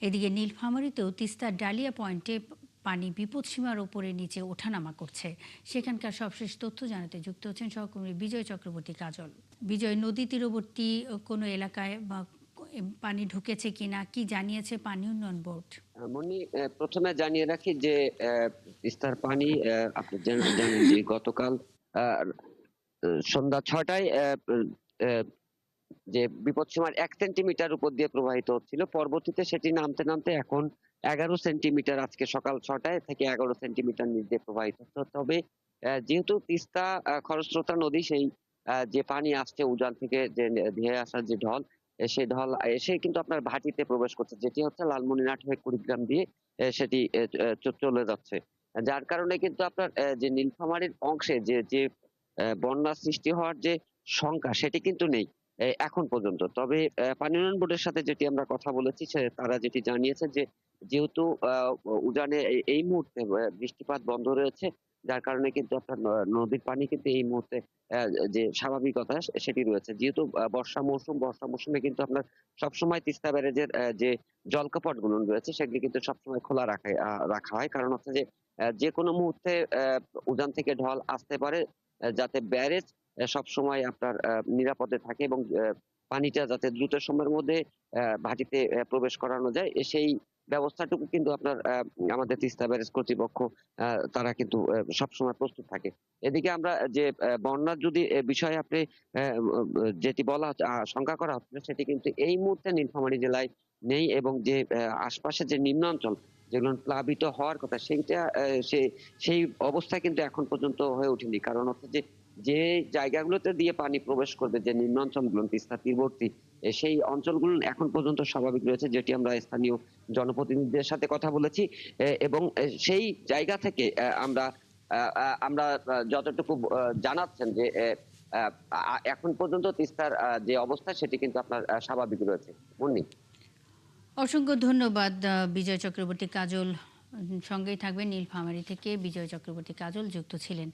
এদিকে নীলফামারীতেও তিস্তার ডালিয়া পয়েন্টে পানি বিপদসীমার ওপরে নিচে ওঠানামা করছে। সেখানকার সবশেষ তথ্য জানাতে যুক্ত হচ্ছেন সহকর্মী বিজয় চক্রবর্তী কাজল। বিজয়, নদী তীরবর্তী কোনো এলাকায় বা পানি ঢুকেছে কিনা, কি জানিয়েছে পানি উন্নয়ন বোর্ড? মনি, প্রথমে জানিয়ে রাখি যে তিস্তার পানি আপনি জানেন যে গতকাল আ সন্ধ্যা ৬টায় যে বিপদসীমার ১ সেন্টিমিটার উপর দিয়ে প্রবাহিত হচ্ছিল। পরবর্তীতে সেটি নামতে, নামতে এখন ১১ সেন্টিমিটার, আজকে সকাল ৬টায় থেকে ১১ সেন্টিমিটার নিচ দিয়ে প্রবাহিত হচ্ছে। তবে যেহেতু তিস্তা খরস্রোতা নদী, সেই যে পানি আসছে উজান থেকে, যে ধেয়ে আসা যে ঢল, সেই ঢল এসে কিন্তু আপনার ভাটিতে প্রবেশ করছে। যেটি হচ্ছে লালমনিরহাট হয়ে কুড়িগ্রাম দিয়ে সেটি চলে যাচ্ছে। যার কারণে কিন্তু আপনার যে নীলফামারীর অংশে যে বন্যা সৃষ্টি হওয়ার যে শঙ্কা, সেটি কিন্তু নেই এখন পর্যন্ত। তবে পানি উন্নয়ন বোর্ডের সাথে যেটি আমরা কথা বলেছি, তারা যেটি জানিয়েছে যে যেহেতু উজানে এই মুহূর্তে বৃষ্টিপাত বন্ধ রয়েছে, যার কারণে কিন্তু আপনার নদীর পানি কিন্তু এই মুহূর্তে অ্যা যে স্বাভাবিকতা সেটি রয়েছে। যেহেতু বর্ষা মৌসুমে কিন্তু আপনার সবসময় তিস্তা ব্যারেজের যে জলকপাটগুলো রয়েছে, সেগুলি কিন্তু সবসময় খোলা রাখা হয়। কারণ হচ্ছে যে যেকোনো মুহূর্তে উজান থেকে ঢল আসতে পারে, যাতে ব্যারেজ সবসময় আপনার নিরাপদে থাকে এবং পানিটা যাতে দ্রুত সময়ের মধ্যে ভাটিতে প্রবেশ করানো যায়, সেই ব্যবস্থাটুকু কিন্তু আপনার আমাদের তিস্তা ব্যারেজ কর্তৃপক্ষ তারা কিন্তু সবসময় প্রস্তুত থাকে। এদিকে আমরা যে বন্যার যদি বিষয়ে আপনি যেটি বলা হচ্ছে, শঙ্কা করা হচ্ছে, সেটি কিন্তু এই মুহূর্তে নীলফামারী জেলায় নেই, এবং যে আশপাশের যে নিম্নাঞ্চল যেগুলো প্লাবিত হওয়ার কথা, সেইটা সেই অবস্থা কিন্তু এখন পর্যন্ত হয়ে ওঠেনি। কারণ হচ্ছে যে যে জায়গাগুলোতে দিয়ে পানি প্রবেশ করবে, যে নিম্নাঞ্চলগুলো তিস্তা তীরবর্তী, সেই অঞ্চলগুলো এখন পর্যন্ত স্বাভাবিক রয়েছে, যেটি আমরা স্থানীয় জনপ্রতিনিধিদের সাথে কথা বলেছি। এবং সেই জায়গা থেকে আমরা যতটুকু জানাচ্ছেন যে আ আ এখন পর্যন্ত তিস্তার যে অবস্থা, সেটি কিন্তু আপনার স্বাভাবিক রয়েছে। মুন্নি। অসংখ্য ধন্যবাদ বিজয় চক্রবর্তী কাজল। সঙ্গেই থাকবেন, নীলফামারী থেকে বিজয় চক্রবর্তী কাজল যুক্ত ছিলেন।